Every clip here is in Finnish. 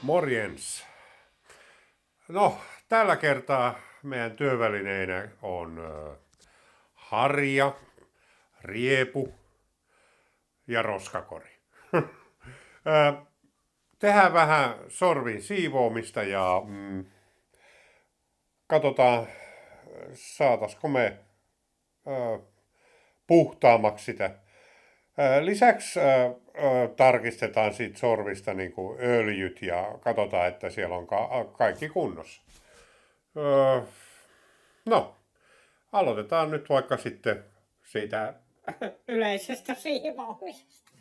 Morjens. No, tällä kertaa meidän työvälineinä on harja, riepu ja roskakori. Tehdään vähän sorvin siivoamista ja katsotaan, saataisiko me puhtaammaksi sitä. Lisäksi tarkistetaan siitä sorvista niin kuin öljyt ja katsotaan, että siellä on kaikki kunnossa. No, aloitetaan nyt vaikka sitten siitä yleisestä siivoamisesta.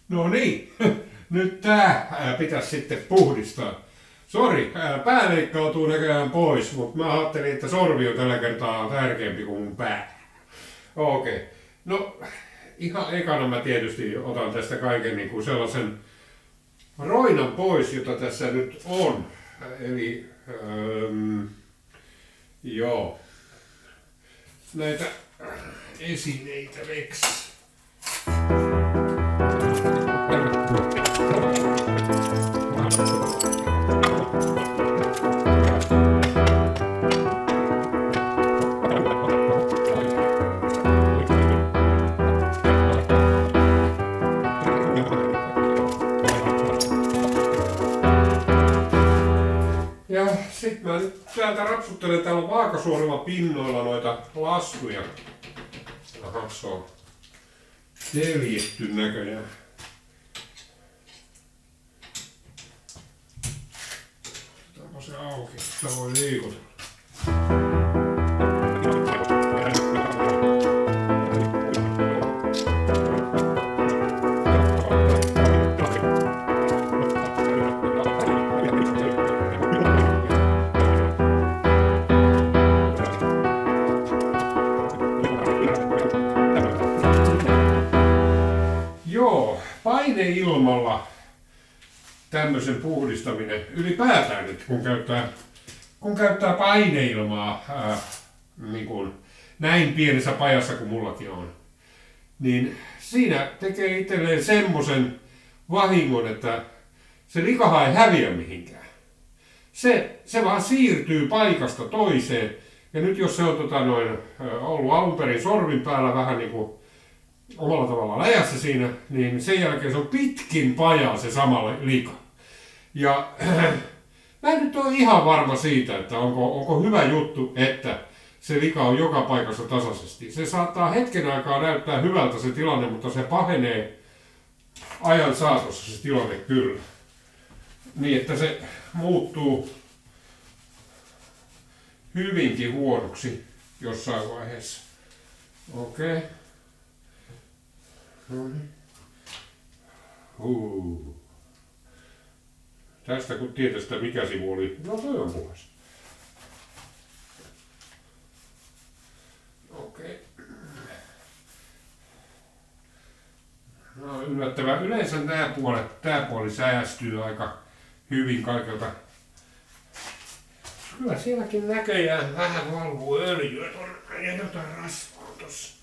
No niin, nyt tää pitäisi sitten puhdistaa. Sori, pää leikkautuu näköjään pois, mutta mä ajattelin, että sorvi on tällä kertaa tärkeämpi kuin mun pää. Okei. No, ihan ekana mä tietysti otan tästä kaiken niin kuin sellaisen roinan pois, jota tässä nyt on. Eli, joo, näitä esineitä veksi. Ja sit mä nyt täältä rapsuttelen, täällä on vaakasuorilla pinnoilla noita laskuja. Aha, se on teljetty näköjään. Otetaanpa se auki, sitä voi liikutella. Joo, paineilmalla tämmöisen puhdistaminen ylipäätään nyt, kun käyttää paineilmaa niin kuin näin pienessä pajassa kuin mullakin on, niin siinä tekee itselleen semmoisen vahingon, että se likahan ei häviä mihinkään. Se vaan siirtyy paikasta toiseen, ja nyt jos se on ollut alun perin sorvin päällä vähän niin kuin omalla tavalla läjässä siinä, niin sen jälkeen se on pitkin pajaa se sama lika. Ja mä en nyt ole ihan varma siitä, että onko hyvä juttu, että se lika on joka paikassa tasaisesti. Se saattaa hetken aikaa näyttää hyvältä se tilanne, mutta se pahenee ajan saatossa se tilanne kyllä. Niin, että se muuttuu hyvinkin huonoksi jossain vaiheessa. Okei. Tästä kun tietää mikä sivu oli. No toi on puhas. Okei. No yllättävää. Yleensä tää puoli säästyy aika hyvin kaikelta. Kyllä sielläkin näköjään vähän valvuu öljyä. On jotain rasvaa tossa.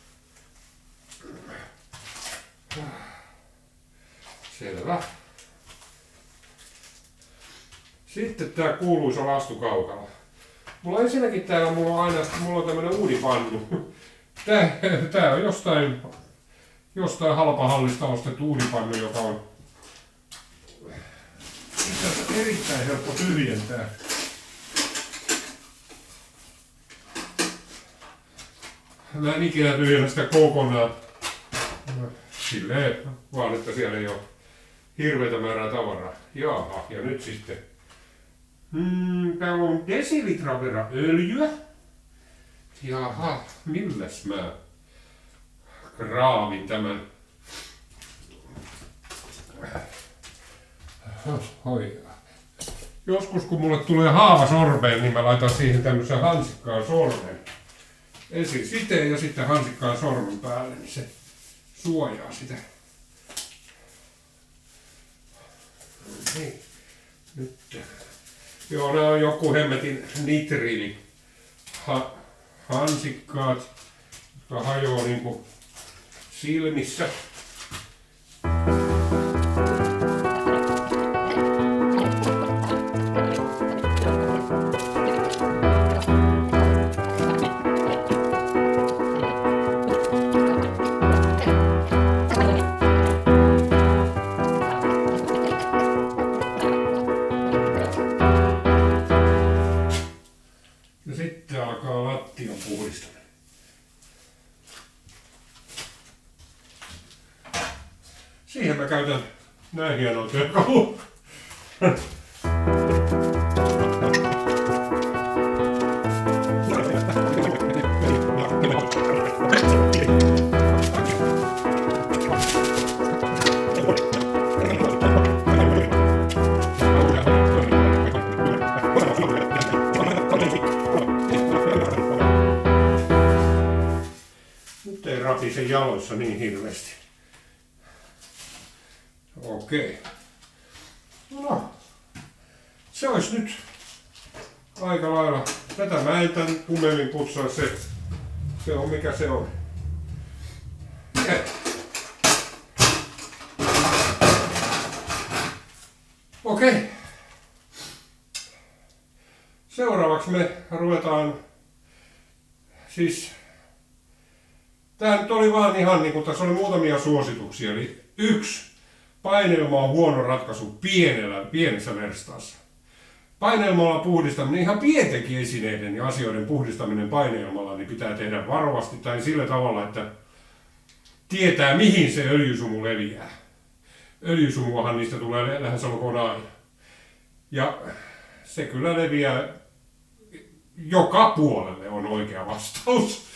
Selvä. Sitten tää kuuluisa lastukaukalo. Mulla ensinnäkin täällä mulla on tämmönen uunipannu. Tää on jostain halpahallista ostettu uunipannu, joka on erittäin helppo tyhjentää. Mä en ikinä tyhjennä sitä kokonaan. Silleen vaan, että siellä ei ole hirveätä määrää tavaraa. Jaha, ja nyt sitten. Täällä on desilitran verran öljyä. Jaha, milläs mä raavin tämän? Joskus kun mulle tulee haava sormeen, niin mä laitan siihen tämmöisen hansikkaan sormen. Ensin siteen ja sitten hansikkaan sormen päälle, niin se suojaa sitä. Niin. Nyt. Joo, nämä on joku hemmetin nitriili hansikkaat, jotka hajoaa niinku silmissä. Ja sitten alkaa lattian puhdistaminen. Siihen mä käytän näin hienoa työkalua. Nyt ei rapise jaloissa niin hirveästi. Okei. No, se olisi nyt aika lailla. Tätä mä en tän kummemmin putsaa, se on mikä se on. Okei. Seuraavaksi me ruvetaan siis tää nyt oli vaan ihan niinku, tässä oli muutamia suosituksia, eli 1. Painelma on huono ratkaisu pienessä verstaassa. Painelmalla puhdistaminen, ihan pientenkin esineiden ja asioiden puhdistaminen painelmalla, niin pitää tehdä varovasti tai sillä tavalla, että tietää mihin se öljysumu leviää. Öljysumuahan niistä tulee lähes olkoon aina. Ja se kyllä leviää joka puolelle on oikea vastaus.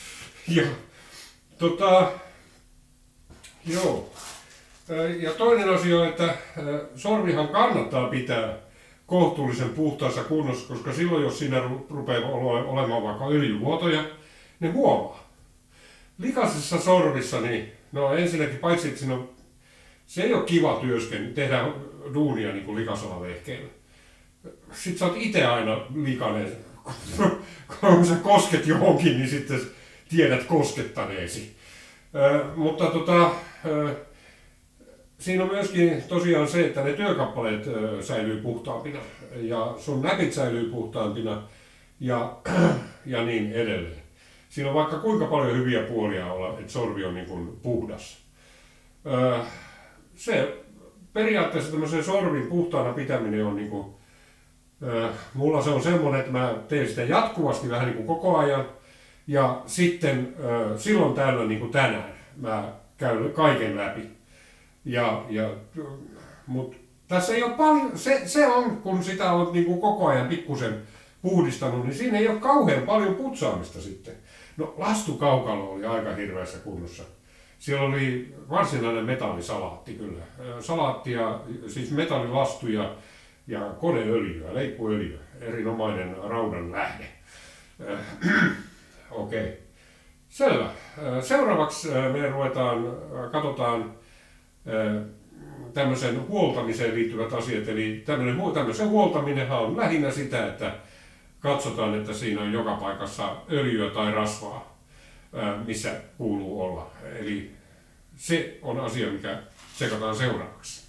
Ja joo. Ja toinen asia on, että sormihan kannattaa pitää kohtuullisen puhtaassa kunnossa, koska silloin jos siinä rupeaa olemaan vaikka öljyvuotoja, ne huomaa. Likaisessa sormissa, niin no ensinnäkin paitsi, että se ei ole kiva tehdä duunia niin kuin likaisella vehkeellä. Sitten sä oot itse aina likainen. Kun sä kosket johonkin, niin sitten tiedät koskettaneesi. Mutta siinä on myöskin tosiaan se, että ne työkappaleet säilyy puhtaampina ja sun näpit säilyy puhtaampina ja niin edelleen. Siinä on vaikka kuinka paljon hyviä puolia olla, että sormi on niin kuin puhdas. Se periaatteessa tämmöisen sormin puhtaana pitäminen on niin kuin, mulla se on semmoinen, että mä teen sitä jatkuvasti vähän niin kuin koko ajan ja sitten silloin tällöin niin kuin tänään mä käyn kaiken läpi. Mutta tässä ei ole paljon, se on, kun sitä on niin kuin koko ajan pikkusen puhdistanut, niin siinä ei ole kauhean paljon putsaamista sitten. No lastukaukalo oli aika hirveässä kunnossa. Siellä oli varsinainen metallisalaatti kyllä. Salaattia, siis metallilastu ja koneöljyä, leippuöljyä. Erinomainen raudan lähde. Okei. Selvä. Seuraavaksi me katsotaan tämmöisen huoltamiseen liittyvät asiat. Eli tämmöisen huoltaminenhan on lähinnä sitä, että katsotaan, että siinä on joka paikassa öljyä tai rasvaa, missä kuuluu olla. Eli se on asia, mikä tsekataan seuraavaksi.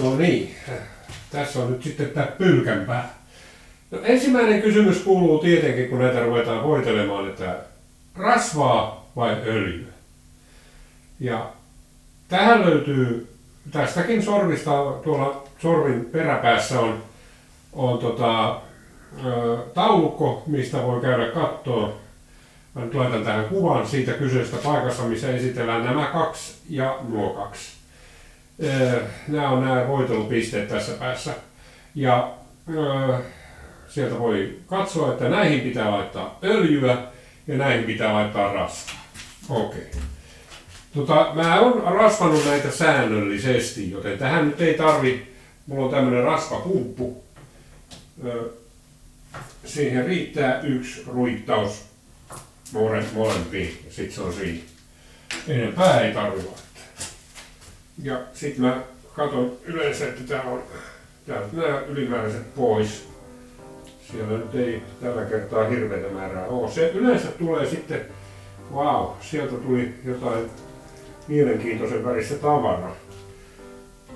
No niin, tässä on nyt sitten tämä pylkänpää. No, ensimmäinen kysymys kuuluu tietenkin, kun näitä ruvetaan hoitelemaan, että rasvaa vai öljyä? Ja tähän löytyy tästäkin sormista, tuolla sormin peräpäässä on taulukko, mistä voi käydä katsoa. Mä nyt laitan tähän kuvan siitä kyseisestä paikassa, missä esitellään nämä kaksi ja nuo kaksi. Nämä on nämä voitelupisteet tässä päässä. Ja sieltä voi katsoa, että näihin pitää laittaa öljyä ja näihin pitää laittaa rasvaa. Okei. Mä oon rasvannut näitä säännöllisesti, joten tähän nyt ei tarvi. Mulla on tämmönen rasvapumppu. Siihen riittää yksi ruittaus molempiin ja sit se on siinä. Enempää ei tarvi laittaa. Ja sit mä katon yleensä, että täältä nämä ylimääräiset pois. Siellä nyt ei tällä kertaa hirveätä määrää ole. Se yleensä tulee sitten, sieltä tuli jotain mielenkiintoisen väristä tavaraa.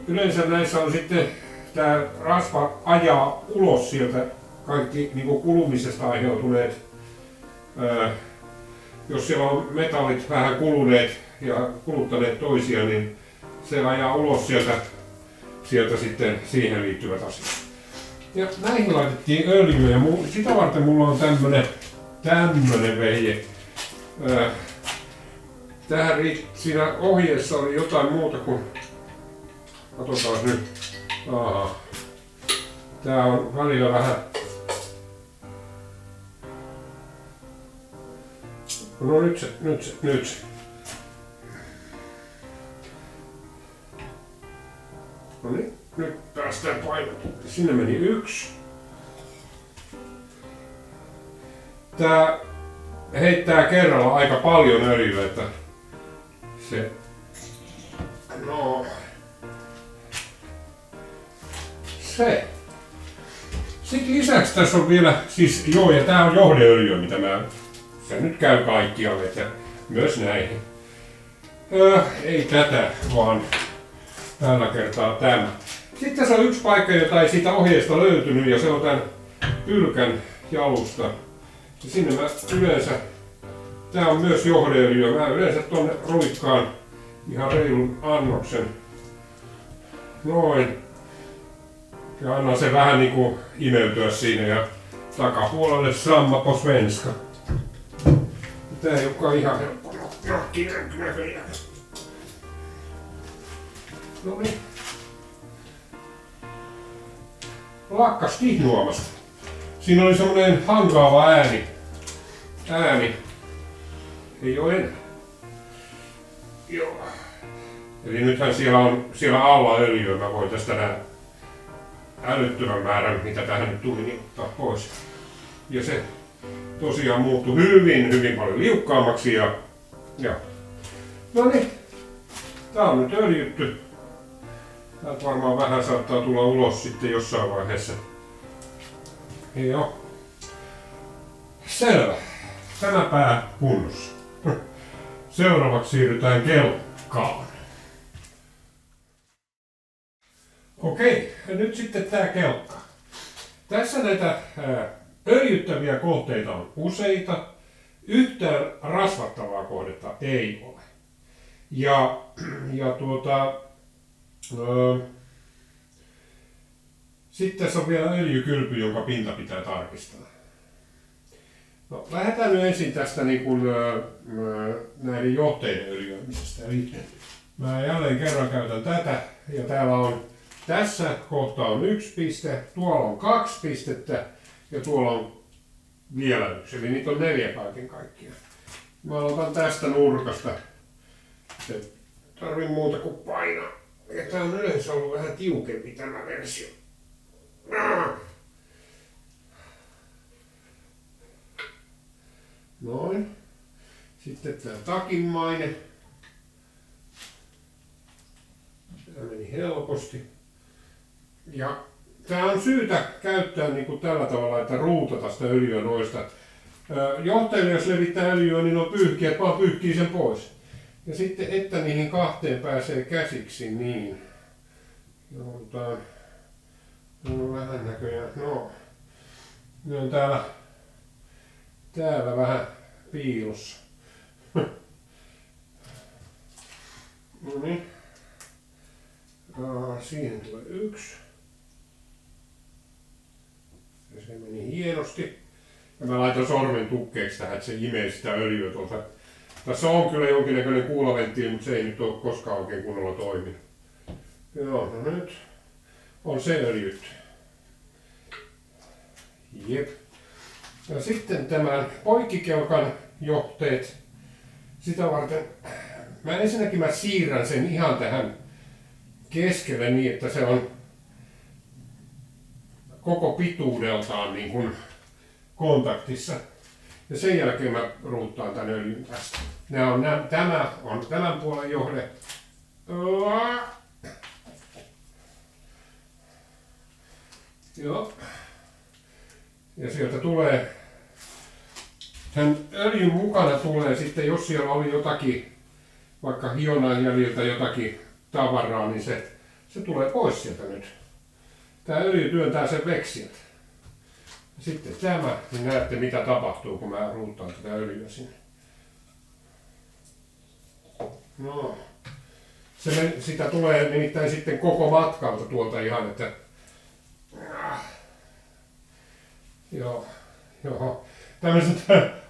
Yleensä näissä on sitten tämä rasva ajaa ulos sieltä kaikki niin kuin kulumisesta aiheutuneet, jos siellä on metallit vähän kuluneet ja kuluttaneet toisia, niin se ajaa ulos sieltä sitten siihen liittyvät asiat. Ja näihin laitettiin öljyä ja sitä varten mulla on tämmönen vehje. Siinä ohjeessa oli jotain muuta kuin, katsotaan nyt. Tää on välillä vähän, no nyt. No niin, nyt päästään painotumaan. Sinne meni 1. Tää heittää kerralla aika paljon öljyä, että se, se. Sitten lisäksi tässä on vielä, ja tää on johdeöljyä, mitä se nyt käy kaikkialle, että myös näihin. Ei tätä, vaan tällä kertaa tämä. Sitten tässä on yksi paikka, jota ei siitä ohjeesta löytynyt, ja se on tämän pylkän jalusta. Ja sinne mä yleensä, tää on myös johdeöljyä, mä yleensä tonne ruikkaan ihan reilun annoksen. Noin. Ja annan se vähän niinku imeytyä siinä ja takapuolelle samma på svenska. Tää ei olekaan ihan helppo näköjään. No niin. Lakkas kihnuamasta. Siinä oli semmonen hankaava ääni. Ei oo enää. Joo. Eli nythän siellä alla öljyä. Mä voin tästä nää älyttömän määrän, mitä tähän nyt tuli, niin ottaa pois. Ja se tosiaan muuttui hyvin paljon liukkaammaksi ja. No niin. Tää on nyt öljytty. Täältä varmaan vähän saattaa tulla ulos sitten jossain vaiheessa. Joo. Selvä. Tämä pää kunnossa. Seuraavaksi siirrytään kelkkaan. Okei, ja nyt sitten tää kelkka. Tässä näitä öljyttäviä kohteita on useita. Yhtään rasvattavaa kohdetta ei ole. Sitten tässä on vielä öljykylpy, jonka pinta pitää tarkistaa. No, lähdetään nyt ensin tästä näiden johteiden öljyämisestä. Eli mä jälleen kerran käytän tätä ja täällä on tässä kohtaa on 1 piste, tuolla on 2 pistettä ja tuolla on vielä 1, eli niitä on 4 kaiken kaikkiaan. Mä aloitan tästä nurkasta. Se tarvii muuta kuin painaa. Ja tää on yleensä ollut vähän tiukempi tämä versio. Noin. Sitten tää takinmaine. Tää meni helposti. Ja tää on syytä käyttää niinku tällä tavalla, että ruutata sitä öljyä noista. Johtajille jos levittää öljyä, niin on pyyhkiä, vaan pyyhkii sen pois. Ja sitten, että niihin kahteen pääsee käsiksi, niin joudutaan, vähän näköjään, ne on täällä vähän piilossa. No niin. Siihen tulee 1. Ja se meni hienosti. Ja mä laitan sormen tukkeeksi tähän, että se imee sitä öljyä tuolta. Tässä on kyllä jonkinnäköinen kuulaventtiili, mutta se ei nyt ole koskaan oikein kunnolla toiminut. Joo, no nyt on se öljytty. Jep. Ja sitten tämän poikkikelkan johteet. Sitä varten mä siirrän sen ihan tähän keskelle niin, että se on koko pituudeltaan niin kuin kontaktissa. Ja sen jälkeen mä ruuttaan tän öljyn tästä. Tämä on tämän puolen johde. Joo. Ja sieltä tulee, sen öljyn mukana tulee sitten, jos siellä oli jotakin, vaikka hionnan jäljiltä jotakin tavaraa, niin se tulee pois sieltä nyt. Tämä öljy työntää sen veksiltä. Sitten tämä, niin näette mitä tapahtuu, kun mä ruutaan tätä öljyä sinne. No. Sitä tulee nimittäin sitten koko matkalta tuolta ihan, että... Joo. Tämmöiset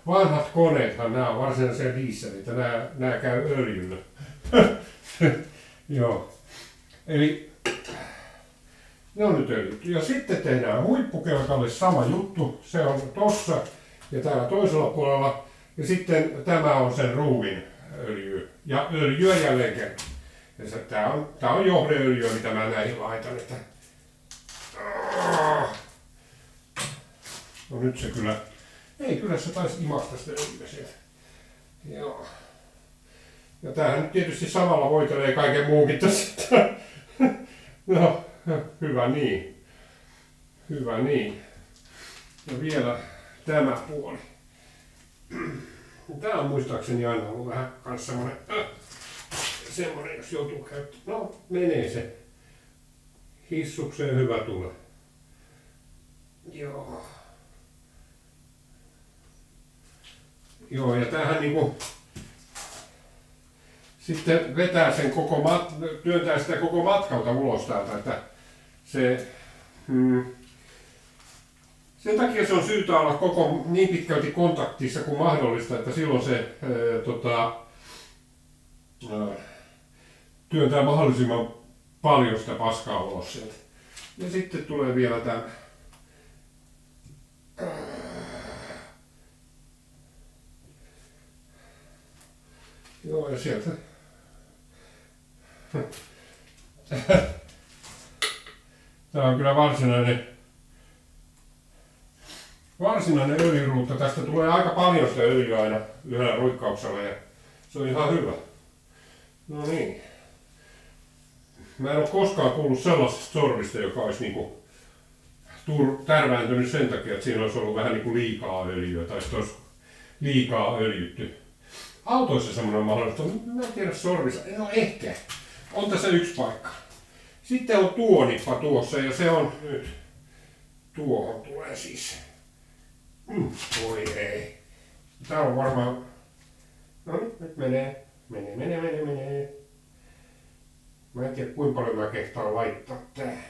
vanhat koneethan, nämä on varsinaisia dieselitä, nämä käy öljyllä. Joo. Eli ne on nyt öljyt. Ja sitten tehdään huippukelkalle sama juttu. Se on tossa ja täällä toisella puolella. Ja sitten tämä on sen ruuvin öljy. Ja öljyä jälleen kerran. Ja tää on johdeöljyä, mitä mä näihin laitan. Että... No nyt se kyllä... Ei, kyllä se taisi imasta sitä öljyä sieltä. Joo. Ja tämähän nyt tietysti samalla voitelee kaiken muunkin tässä. No, hyvä niin. Hyvä niin. Ja vielä tämä puoli. Tää on muistaakseni aina ollut vähän kans semmonen, jos joutuu käyttämään. No, menee se. Hissukseen hyvä tulee. Joo. Joo, ja tämähän niinku sitten vetää sen työntää sitä koko matkalta ulos täältä, että se sen takia se on syytä olla koko niin pitkälti kontaktissa kuin mahdollista, että silloin se työntää mahdollisimman paljon sitä paskaa ulos sieltä. Ja sitten tulee vielä tämä joo, ja sieltä tämä on kyllä varsinainen öljyruutta. Tästä tulee aika paljon sitä öljyä aina yhdellä ruikkauksella ja se on ihan hyvä. No niin. Mä en ole koskaan kuullut sellaisesta sormista, joka olisi niinku tärvääntynyt sen takia, että siinä olisi ollut vähän niinku liikaa öljyä tai sitten olisi liikaa öljytty. Autoissa semmoinen mahdollista, mä en tiedä sormissa, no ehkä. On tässä yksi paikka. Sitten on tuo nippa tuossa ja se on nyt. Tuohon tulee siis. Voi ei. Tää on varmaan. No nyt menee. Menee. Mä en tiedä kuinka paljon mä kehtaan laittaa tää.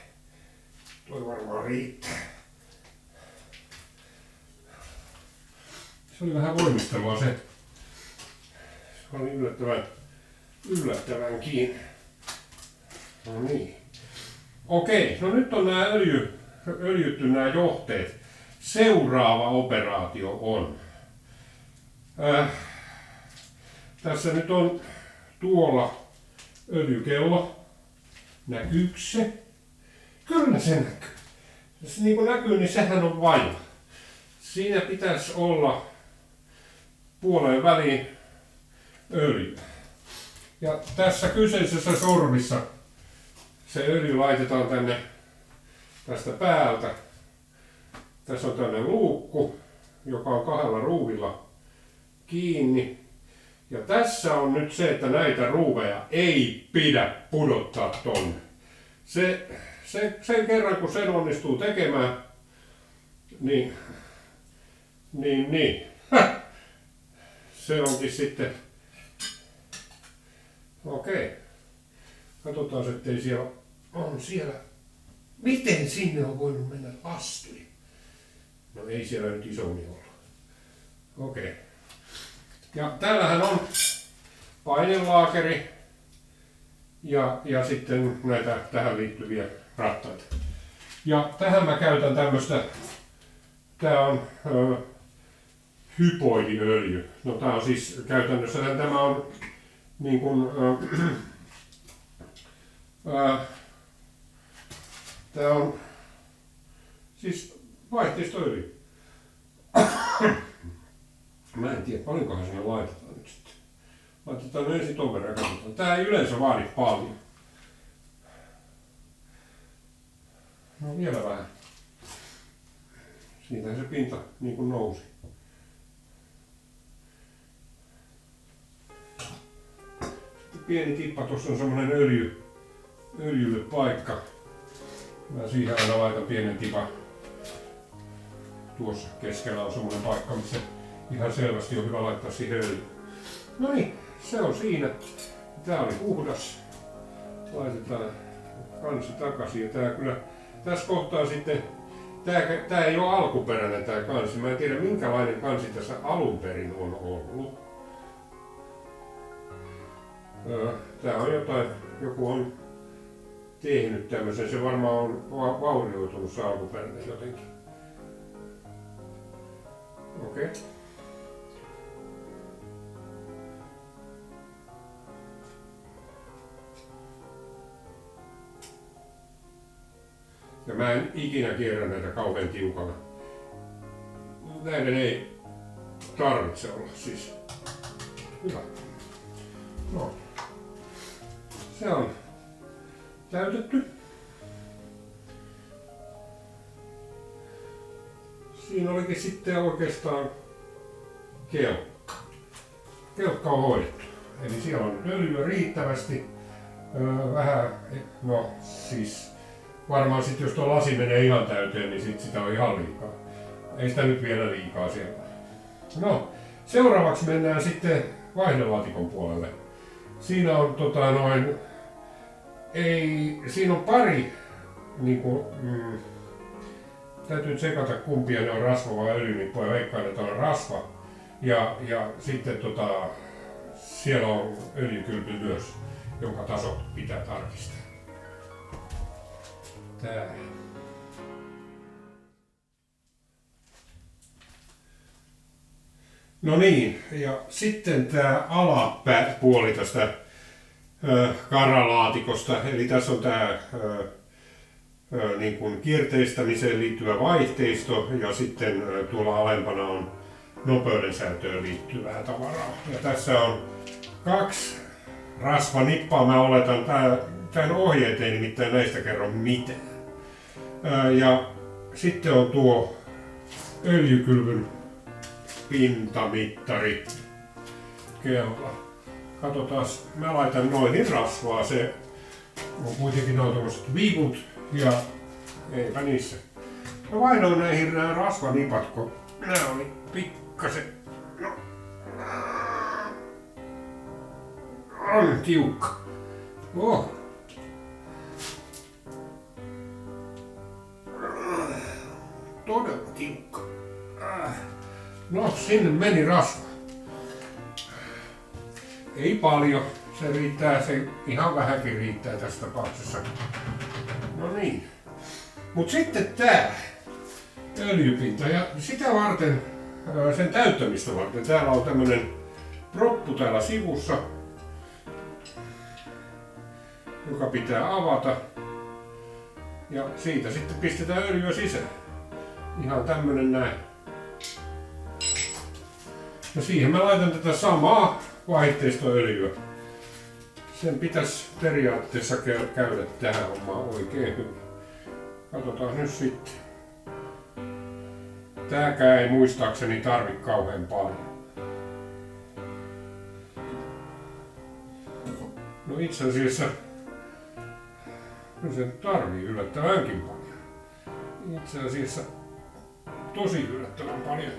Toi varmaan riittää. Se oli vähän voimistelua se. Se oli yllättävänkin. No niin. Okei, no nyt on nämä öljytty nämä johteet. Seuraava operaatio on. Tässä nyt on tuolla öljykello. Näkyykö se? Kyllä se näkyy. Jos niin kuin näkyy, niin sehän on vaja. Siinä pitäisi olla puoleen väliin öljyä. Ja tässä kyseisessä sormissa se öljy laitetaan tänne tästä päältä. Tässä on tämmöinen luukku, joka on 2 ruuvilla kiinni. Ja tässä on nyt se, että näitä ruuveja ei pidä pudottaa tonne. Sen kerran kun sen onnistuu tekemään, niin. Se onkin sitten. Okei. Katsotaan, ettei siellä on siellä. Miten sinne on voinut mennä lastuja? No ei siellä nyt isommin ollut. Okei. Ja täällähän on painelaakeri ja sitten näitä tähän liittyviä rattaita. Ja tähän mä käytän tämmöstä, tää on hypoidiöljy. No tää on siis käytännössä, tämä on niin kuin tää on siis vaihteistoöljy. Mä en tiedä paljonkohan sinne laitetaan nyt sitten. Laitetaan ensin ton verran ja katsotaan. Tää ei yleensä vaadi paljon. No vielä vähän. Siitähän se pinta niin kuin nousi. Sitten pieni tippa, tuossa on semmonen öljylle paikka. Mä siihen aina laitan pienen tipan. Tuossa keskellä on semmonen paikka, missä ihan selvästi on hyvä laittaa siihen öljy. No niin, se on siinä. Tää oli puhdas. Laitetaan kansi takaisin ja tää kyllä tässä kohtaa sitten tää ei ole alkuperäinen tää kansi. Mä en tiedä minkälainen kansi tässä alun perin on ollut. Tää on jotain, joku on tehnyt tämmöisen, se varmaan on vaurioitunut se alkuperäinen jotenkin. Okei. Ja mä en ikinä kierrä näitä kauhean tiukalla. Näiden ei tarvitse olla siis. Hyvä. No. Se on täytetty. Siinä olikin sitten oikeastaan kelkka. Kelkka on hoidettu. Eli siellä on öljyä riittävästi. Vähän, no siis varmaan sitten jos tuo lasi menee ihan täyteen, niin sit sitä on ihan liikaa. Ei sitä nyt vielä liikaa siellä. No, seuraavaksi mennään sitten vaihdelaatikon puolelle. Siinä on siinä on pari niinku, täytyy tsekata kumpia ne on rasva vai öljynippu ja veikkaan, että on rasva. Ja sitten siellä on öljykylpy myös, jonka taso pitää tarkistaa. Tää. No niin, ja sitten tää alapuoli tästä karalaatikosta, eli tässä on tää niin kuin kierteistämiseen liittyvä vaihteisto ja sitten tuolla alempana on nopeuden säätöön liittyvää tavaraa. Ja tässä on 2 rasvanippaa, mä oletan, tämän ohjeet ei nimittäin näistä kerro mitään. Ja sitten on tuo öljykylvyn pintamittari kello. Katsotaan, mä laitan noihin rasvaa, se on kuitenkin noin tommoset viput ja eipä niissä. Mä vaihdoin näihin nämä rasvanipat, kun nää oli pikkasen, no, on tiukka. Oh. Todella tiukka. No, sinne meni rasva. Ei paljon, se riittää, se ihan vähänkin riittää tässä tapauksessa. No niin. Mut sitten tää öljypinta ja sitä varten, sen täyttämistä varten, täällä on tämmönen proppu täällä sivussa, joka pitää avata. Ja siitä sitten pistetään öljyä sisään. Ihan tämmönen näin. Ja siihen mä laitan tätä samaa vaihteistoöljyä. Sen pitäisi periaatteessa käydä tähän hommaan oikein hyvin. Katsotaan nyt sitten. Tääkään ei muistaakseni tarvi kauhean paljon. No itse asiassa no se tarvii yllättävänkin paljon. Itse asiassa tosi yllättävän paljon.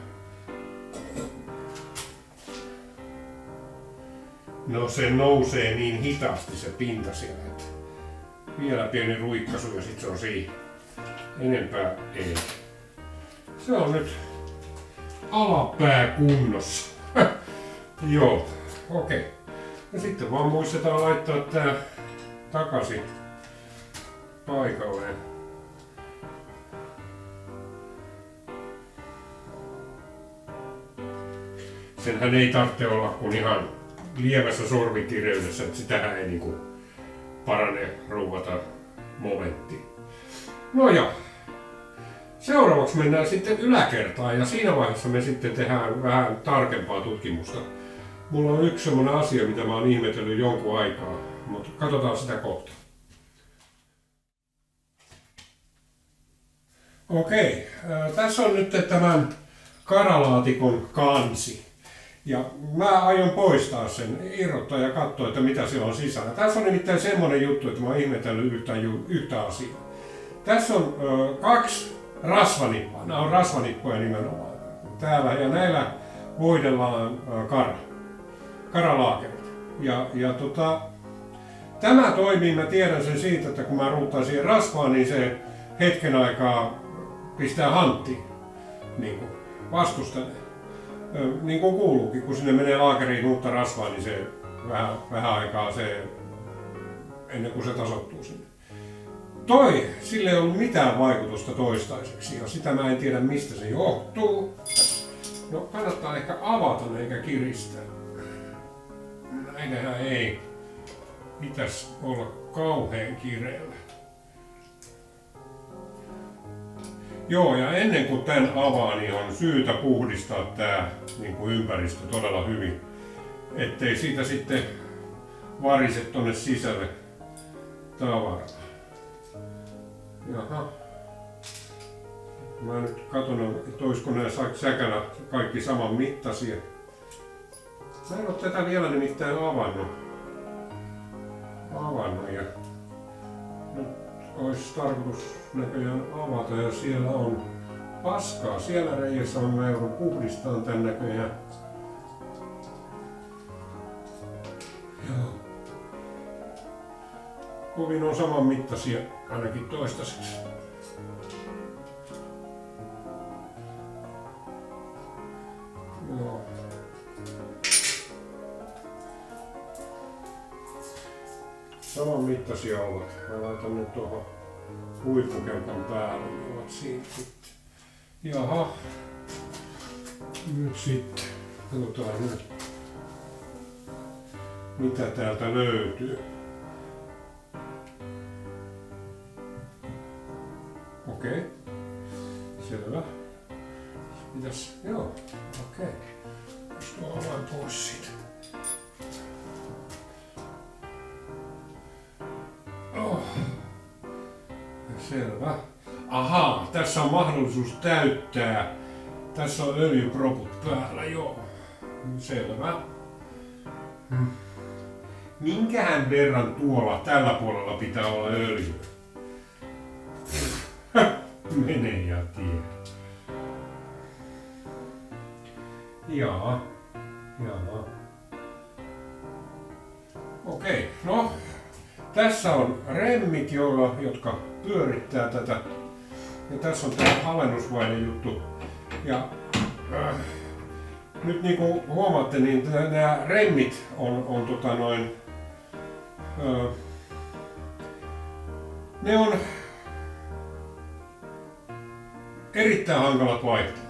No se nousee niin hitaasti se pinta siellä, että vielä pieni ruikkaisu ja sit se on siinä. Enempää ei. Se on nyt alapää kunnossa. Joo, okei. Ja sitten vaan muistetaan laittaa tää takaisin paikalleen. Senhän ei tarvitse olla kuin ihan lievässä sormikireydessä, että sitähän ei niinku parane ruuvata momentti. No ja seuraavaksi mennään sitten yläkertaan ja siinä vaiheessa me sitten tehdään vähän tarkempaa tutkimusta. Mulla on yksi semmonen asia, mitä mä oon ihmetellyt jonkun aikaa, mutta katsotaan sitä kohta. Okei, tässä on nyt tämän karalaatikon kansi. Ja mä aion poistaa sen, irrottaa ja katsoa, että mitä siellä on sisällä. Tässä on nimittäin semmonen juttu, että mä oon ihmetellyt yhtä asiaa. Tässä on 2 rasvanippaa. Nämä on rasvanippoja nimenomaan. Täällä ja näillä voidellaan karalaakerit. Tämä toimii, mä tiedän sen siitä, että kun mä ruuttaan siihen rasvaan, niin se hetken aikaa pistää hanttiin, niin kuin vastustelee. Niin kuin kuuluukin, kun sinne menee laakeriin uutta rasvaa, niin se vähän aikaa se, ennen kuin se tasoittuu sinne. Sille ei ollut mitään vaikutusta toistaiseksi, ja sitä mä en tiedä mistä se johtuu. No kannattaa ehkä avata ne eikä kiristää. Näinhän ei pitäisi olla kauhean kireellä. Joo, ja ennen kuin tän avaa, niin on syytä puhdistaa tää niin kuin ympäristö todella hyvin. Ettei siitä sitten varise tonne sisälle tavaraa. Jaha. Mä nyt katson, että olisiko nämä säkälä kaikki saman mittaisia. Mä en ole tätä vielä nimittäin avannut. Ja nyt olisi tarkoitus näköjään avata ja siellä on paskaa. Siellä reiässä on, mä joudun puhdistamaan tän näköjään. Joo. Kovin on saman mittaisia ainakin toistaiseksi. Joo. Saman mittaisia ovat. Mä laitan nyt tuohon huippukelkan päälle, niin ovat siinä sitten. Jaha. Nyt sitten. Katsotaan nyt. Mitä täältä löytyy. Okei. Selvä. Mitäs? Joo. Okei. Jos tuo avain pois siitä. Oh. Selvä. Ahaa, tässä on mahdollisuus täyttää. Tässä on öljyproput päällä, joo. Selvä. Minkähän verran tuolla tällä puolella pitää olla öljyä? Mene ja tiedä. Jaa. Okei, no. Tässä on remmit, jotka pyörittää tätä. Ja tässä on tämä alennusvaihde juttu. Ja nyt niin kuin huomaatte, niin nämä remmit on ne on erittäin hankalat vaihtaa.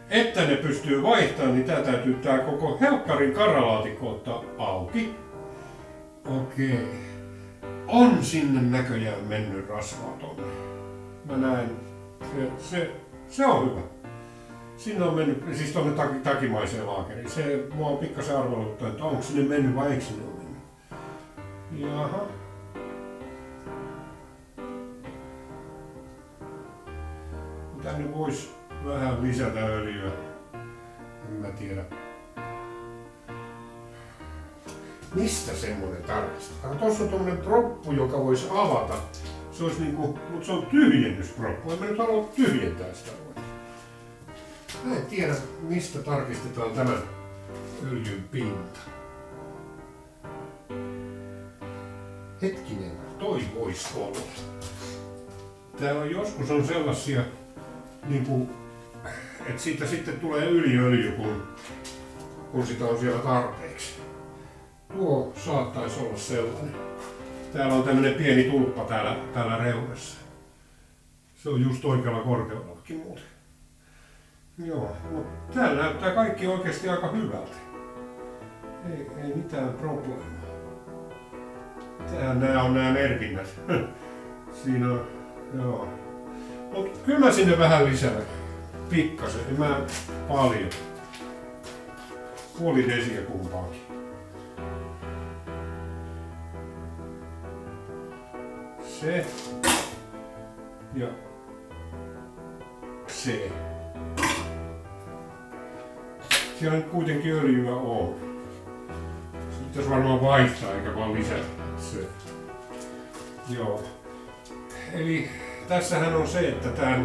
Että ne pystyy vaihtamaan, niin tää koko helkkarin karalaatikko ottaa auki. Okei. On sinne näköjään mennyt rasvaa tonne. Mä näen. Se on hyvä. Sinne on mennyt, siis tonne takimaiseen laakeriin. Se mua on pikkasen arveluttaa, että onko sinne mennyt vai eikö sinne ole mennyt. Jaha. Tänne vois vähän lisätä öljyä. En mä tiedä. Mistä semmonen tarkistaa? Tuossa on tommonen proppu, joka voisi avata. Se olisi niinku, mutta se on tyhjennysproppu. En mä nyt halua tyhjentää sitä. Mä en tiedä, mistä tarkistetaan tämä öljyn pinta. Hetkinen, toi voisi olla. Täällä on joskus on sellaisia, niinku, että siitä sitten tulee yliöljy, kun sitä on siellä tarpeeksi. Tuo saattaisi olla sellainen. Täällä on tämmönen pieni tulppa täällä reunassa. Se on just oikealla korkeudellakin muuten. Joo, mutta täällä näyttää kaikki oikeasti aika hyvältä. Ei mitään probleemaa. Tähän nää on nää merkinnät. Siinä on, joo. Mut kyllä mä sinne vähän lisää. Pikkasen, en mä paljon. Puoli desiä kumpaakin. Se. Ja se. Siellä nyt kuitenkin öljyä on. Se pitäisi varmaan vaihtaa eikä vaan lisätä se. Joo. Eli tässähän on se, että tää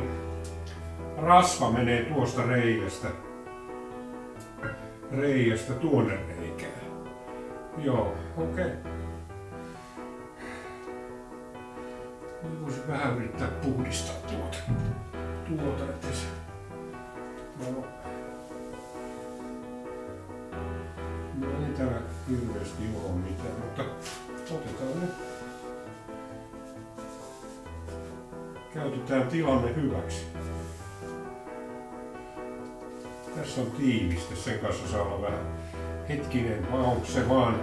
rasva menee tuosta reiästä tuonne reikään. Joo, okei. Voisin vähän yrittää puhdistaa tuota että se... No ei täällä hirveästi ole mitään, mutta otetaan nyt. Käytetään tilanne hyväksi. Tässä on tiiviste, sen kanssa saa olla vähän hetkinen, vai onko se vaan...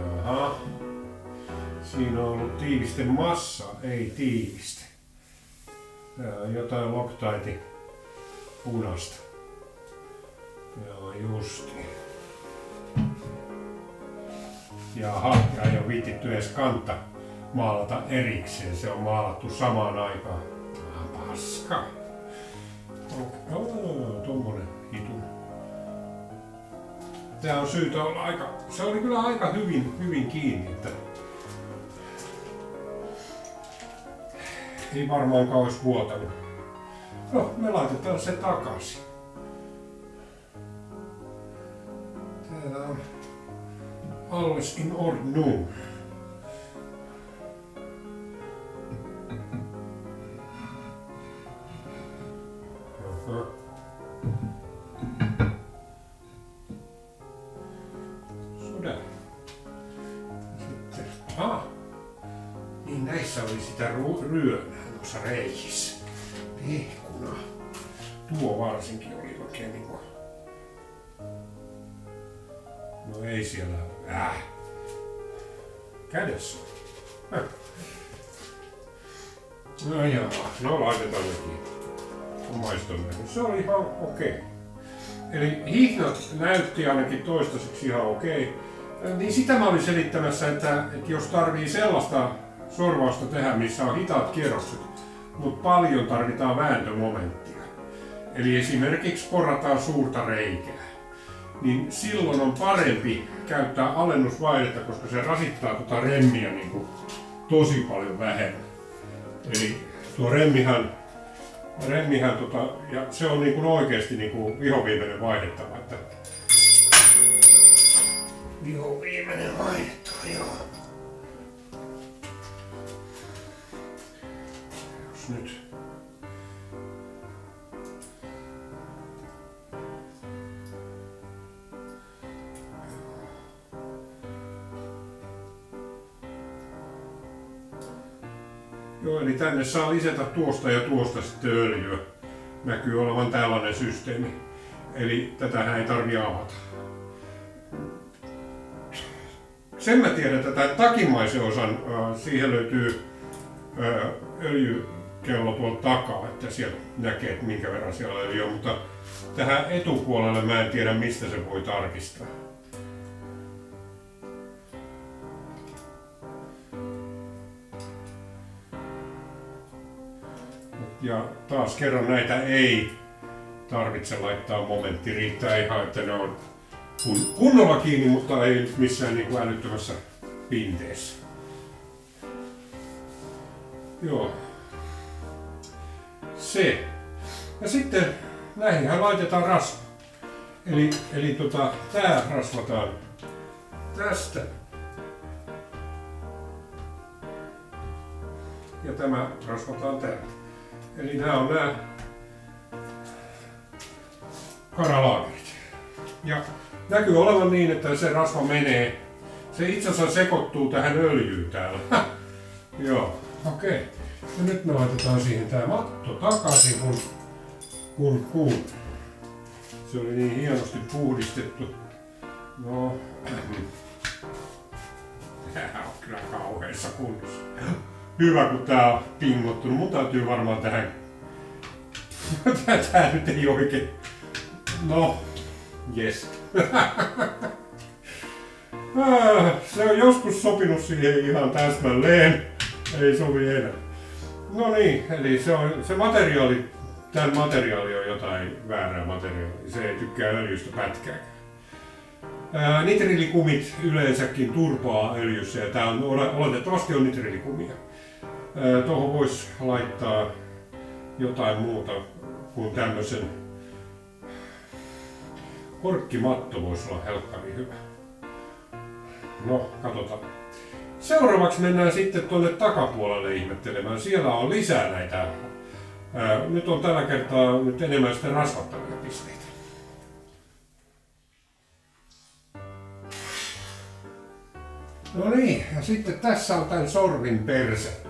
Jaha. Siinä on ollut tiiviste massa, ei tiiviste. Tää on jotain Loctite punasta. Joo, justi. Jaha, ja ei ole viititty edes kanta maalata erikseen, se on maalattu samaan aikaan. Paska. Tommonen hitu. Tää on syytä olla se oli kyllä aika hyvin kiinni, että ei varmaankaan olisi vuotanut. No, me laitetaan se takaisin. Täällä on alles in ordnung. Sodä. Sitten, niin näissä oli sitä ryönää noissa reikissä. Pehkuna. Tuo varsinkin oli oikein niinku... No ei siellä... Kädessä. No jaa, no laitetaan nekin. Se oli ihan okei. Eli hihnat näytti ainakin toistaiseksi ihan okei. Niin sitä mä olin selittämässä, että jos tarvii sellaista sorvausta tehdä, missä on hitaat kierrokset, mutta paljon tarvitaan vääntömomenttia. Eli esimerkiksi porataan suurta reikää. Niin silloin on parempi käyttää alennusvaihdetta, koska se rasittaa tuota remmiä niin kuin tosi paljon vähemmän. Eli tuo remmihän ja se on niin kuin oikeasti niin kuin vihoviimeinen vaihdettava. Että vihoviimeinen vaihdettava, joo. Jos nyt... Joo, eli tänne saa lisätä tuosta ja tuosta sitten öljyä. Näkyy olevan tällainen systeemi. Eli tätähän ei tarvitse avata. Sen mä tiedän, että tämän takimaisen osan, siihen löytyy öljykello tuolta takaa, että siellä näkee, että minkä verran siellä öljyä, mutta tähän etupuolelle mä en tiedä, mistä se voi tarkistaa. Ja taas kerran näitä ei tarvitse laittaa momentti, riittää ihan, että ne on kunnolla kiinni, mutta ei missään niin kuin älyttömässä pinteessä. Joo. Se. Ja sitten näihinhän laitetaan rasva. Eli tää rasvataan tästä. Ja tämä rasvataan täältä. Eli nämä on nämä karalaakerit. Ja näkyy olevan niin, että se rasva menee. Se itse asiassa sekoittuu tähän öljyyn täällä. Joo, okei. Ja nyt me laitetaan siihen tää matto takaisin, kun se oli niin hienosti puhdistettu. No, tää on kyllä kauheessa kunnossa. Hyvä, kun tää on pingottunut. Mun täytyy varmaan tähän... Tää nyt ei oikein... No, jes. Se on joskus sopinut siihen ihan täsmälleen. Ei sovi enää. No niin, eli se materiaali, tämän materiaali on jotain väärää materiaalia. Se ei tykkää öljystä pätkääkään. Nitriilikumit yleensäkin turpoaa öljyssä ja tää on oletettavasti on nitriilikumia. Tuohon voisi laittaa jotain muuta kuin tämmösen korkkimatto voisi olla helkkari hyvä. No, katsotaan. Seuraavaksi mennään sitten tuonne takapuolelle ihmettelemään. Siellä on lisää näitä. Nyt on tällä kertaa nyt enemmän sitten rasvattavia pisteitä. No niin, ja sitten tässä on tämän sorvin perse.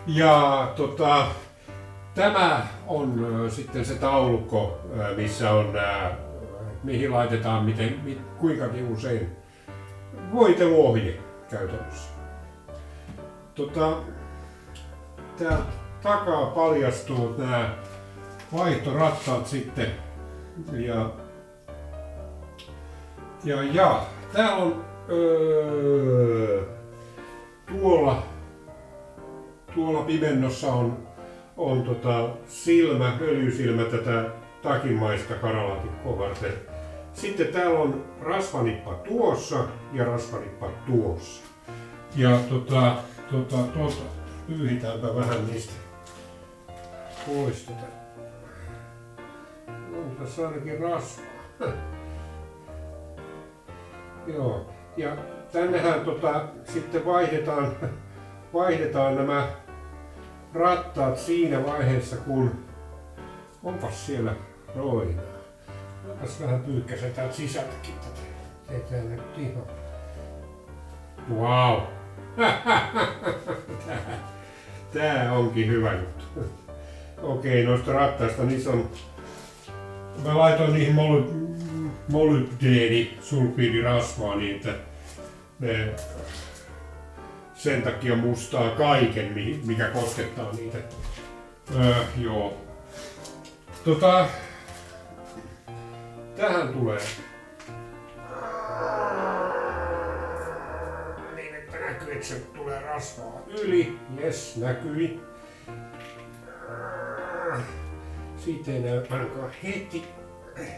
Ja tämä on sitten se taulukko, missä on mihin laitetaan kuinkakin usein voiteluohje käytännössä. Täältä takaa paljastuu nämä vaihtorattaat sitten ja tää on tuolla pimennossa on öljysilmä tätä takimaista karalaatikkoa varten. Sitten täällä on rasvanippa tuossa ja rasvanippa tuossa. Ja pyyhitäänpä vähän niistä pois on tässä ainakin rasvaa. Joo. Ja tännehän sitten vaihdetaan nämä rattaat siinä vaiheessa, kun onpas siellä roinaa. Onpas vähän pyykkäsen täältä sisältäkin tätä. Ei tää nyt ihan. Wow. Tää onkin hyvä juttu. Okei, noista rattaista niissä on. Mä laitoin niihin molybdeenisulfiidirasvaa niin, että ne sen takia mustaa kaiken, mikä koskettaa niitä. Joo. Tähän tulee. Niin, että näkyy, että se tulee rasvaa yli. Jes, näkyi. Siitä ei näy ainakaan heti.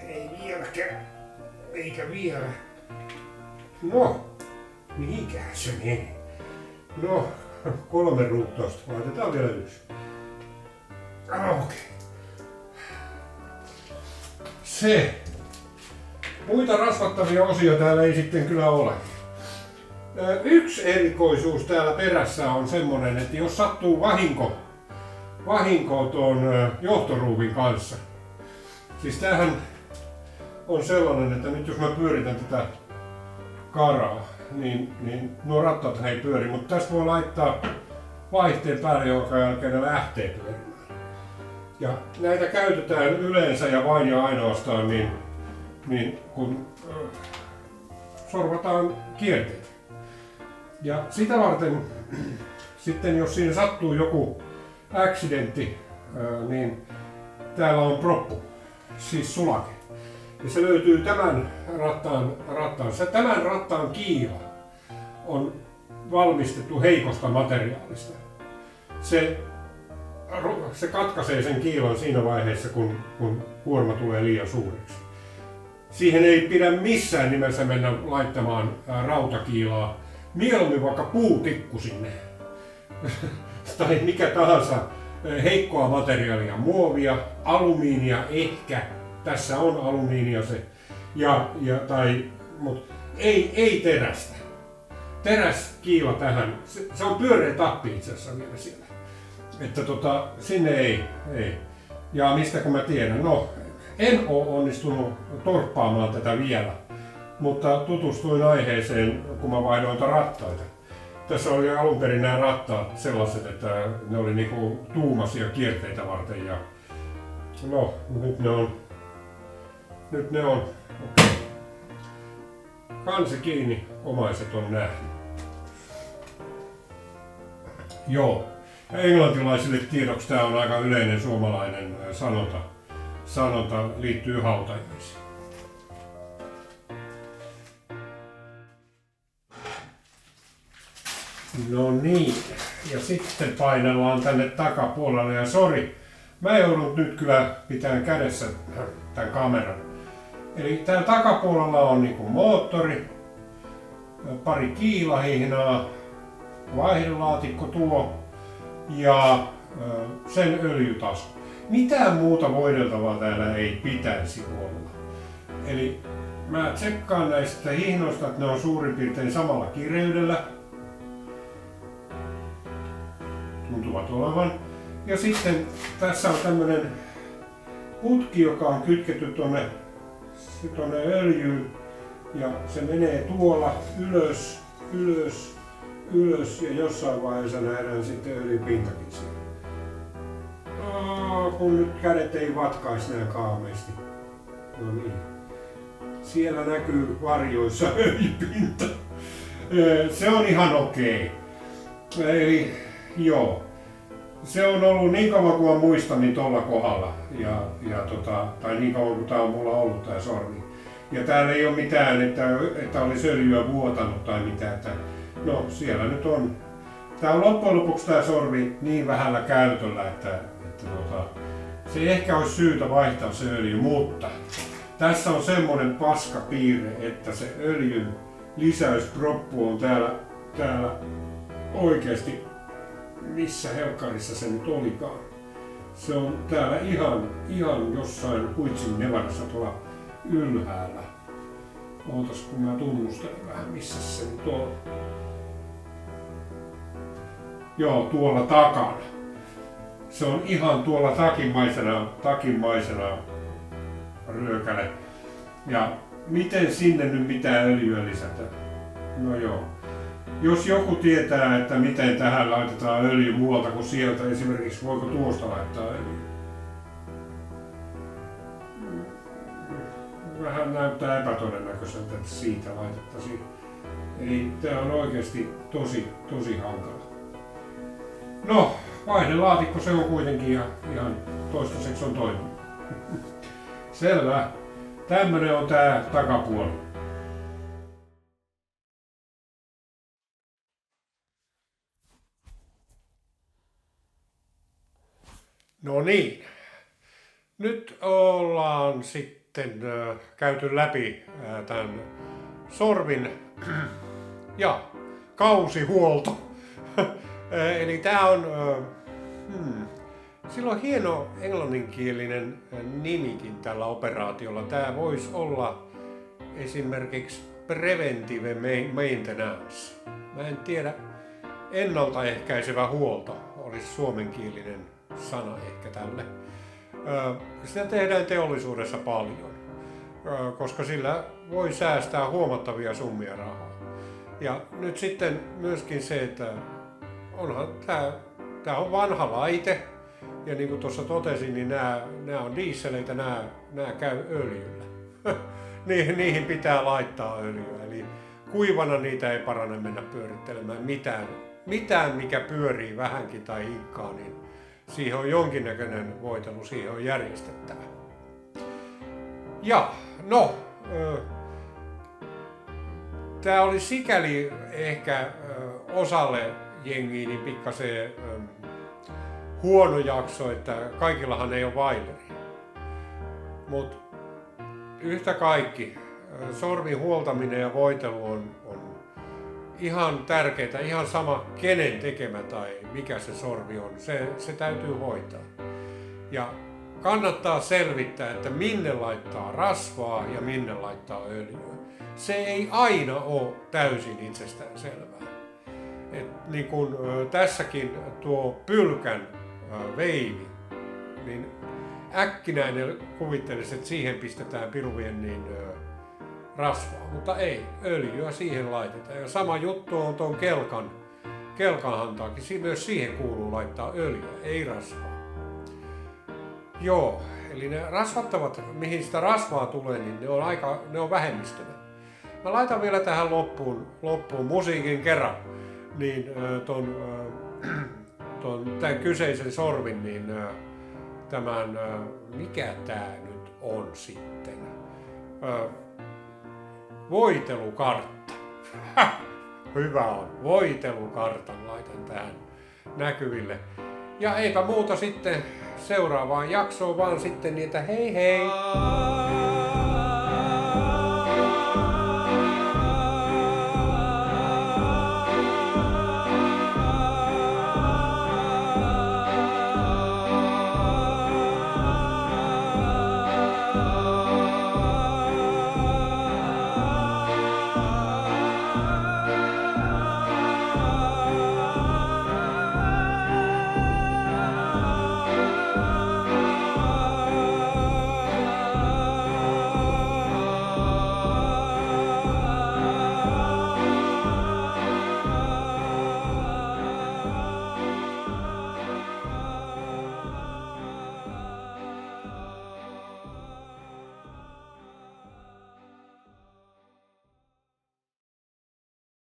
Ei vieläkään. Eikä vielä. No, mihinkään se meni? No, 3 ruuttausta. Laitetaan vielä yksi. Okei. Se. Muita rasvattavia osia täällä ei sitten kyllä ole. Yksi erikoisuus täällä perässä on semmonen, että jos sattuu vahinko tuon johtoruuvin kanssa. Siis tämähän on sellainen, että nyt jos mä pyöritän tätä karaa, niin nuo rattaat ei pyöri, mutta tästä voi laittaa vaihteen päälle, jonka jälkeen ne lähtee pyörimään. Ja näitä käytetään yleensä ja vain ja ainoastaan niin kun sorvataan kierteitä. Ja sitä varten sitten jos siinä sattuu joku accidentti, niin täällä on proppu, siis sulake. Ja se löytyy tämän rattaan. Tämän rattaan kiila on valmistettu heikosta materiaalista. Se katkaisee sen kiilon siinä vaiheessa, kun kuorma tulee liian suureksi. Siihen ei pidä missään nimessä mennä laittamaan rautakiilaa. Mieluummin vaikka puutikku sinne. Tai mikä tahansa heikkoa materiaalia, muovia, alumiinia ehkä. Tässä on alumiinia se. Mutta ei terästä. Teräskiila tähän. Se on pyöreä tappi itse asiassa vielä siellä. Että sinne ei. Ja mistä kun mä tiedän? No, en ole onnistunut torppaamaan tätä vielä. Mutta tutustuin aiheeseen, kun mä vaihdoin rattaita. Tässä oli alun perin nämä rattaat sellaiset, että ne oli niinku tuumaisia kierteitä varten. Ja no, nyt ne on. Okay. Kansi kiinni, omaiset on nähnyt. Joo. Ja englantilaisille tiedoksi tämä on aika yleinen suomalainen sanonta liittyy hautajaisiin. No niin, ja sitten painellaan tänne takapuolelle ja sori, mä joudun nyt kyllä pitämään kädessä tämän kameran. Eli täällä takapuolella on niinku moottori, pari kiilahihnaa, vaihdelaatikko tuo ja sen öljytaso. Mitään muuta voideltavaa täällä ei pitäisi olla. Eli mä tsekkaan näistä hihnoista, että ne on suurin piirtein samalla kireydellä. Tuntuvat olevan. Ja sitten tässä on tämmönen putki, joka on kytketty tonne öljyyn. Ja se menee tuolla ylös ja jossain vaiheessa nähdään sitten öljypintakin siellä. Kun nyt kädet ei vatkaisi näin kaameesti. No niin. Siellä näkyy varjoissa öljypinta. Se on ihan okei. Eli joo. Se on ollut niin kauan kuin mä muistan niin tuolla kohdalla. Tai niin kauan kuin tää on mulla ollut tää sormi. Ja täällä ei ole mitään, että olisi öljyä vuotanut tai mitään. Että, no siellä nyt on. Tää on loppujen lopuksi tää sormi niin vähällä käytöllä, että se ei ehkä olisi syytä vaihtaa se öljy, mutta tässä on semmonen paskapiirre, että se öljyn lisäysproppu on täällä oikeasti, missä helkkarissa se nyt olikaan. Se on täällä ihan jossain Huitsin Nevadassa tuolla ylhäällä. Ootas kun mä tunnustelen vähän missä se nyt on. Joo, tuolla takana. Se on ihan tuolla takinmaisena ryökäle. Ja miten sinne nyt mitään öljyä lisätä? No joo. Jos joku tietää, että miten tähän laitetaan öljy muualta kuin sieltä, esimerkiksi voiko tuosta laittaa öljyä? Vähän näyttää epätodennäköiseltä, että siitä laitettaisiin. Eli tää on oikeasti tosi hankala. No, vaihdelaatikko se on kuitenkin ja ihan toistaiseksi on toiminut. Selvä. Tämmönen on tää takapuoli. No niin. Nyt ollaan sitten käyty läpi tämän sorvin ja kausihuolto. Eli tää on, sillä on hieno englanninkielinen nimikin tällä operaatiolla. Tää voisi olla esimerkiksi preventive maintenance. Mä en tiedä, ennaltaehkäisevä huolto olisi suomenkielinen sana ehkä tälle. Sitä tehdään teollisuudessa paljon, koska sillä voi säästää huomattavia summia rahaa. Ja nyt sitten myöskin se, että onhan tää on vanha laite ja niin kuin tuossa totesin, niin nämä on dieseleitä, nämä käy öljyllä. Niihin pitää laittaa öljyä, eli kuivana niitä ei parane mennä pyörittelemään mitään mikä pyörii vähänkin tai hinkkaa, niin siihen on jonkinnäköinen voitelu, siihen on järjestettävä. Ja no, tää oli sikäli ehkä osalle jengiä niin pikkasen huono jakso, että kaikillahan ei ole vaileri. Mut yhtä kaikki, sormin huoltaminen ja voitelu on ihan tärkeää, ihan sama kenen tekemä tai mikä se sormi on, se täytyy hoitaa. Ja kannattaa selvittää, että minne laittaa rasvaa ja minne laittaa öljyä. Se ei aina ole täysin itsestään selvää. Et niin kun tässäkin tuo pylkän veivi, niin äkkinäinen kuvittelisi, että siihen pistetään piruvien niin rasvaa, mutta ei, öljyä siihen laitetaan. Ja sama juttu on tuon kelkan hantaakin, myös siihen kuuluu laittaa öljyä, ei rasvaa. Joo, eli ne rasvattavat, mihin sitä rasvaa tulee, niin ne on vähemmistönä. Mä laitan vielä tähän loppuun musiikin kerran, niin tämän kyseisen sorvin, niin tämän, mikä tää nyt on sitten? Voitelukartta. hyvä on. Voitelukartan laitan tähän näkyville. Ja eipä muuta sitten seuraavaan jaksoon vaan sitten niitä hei hei!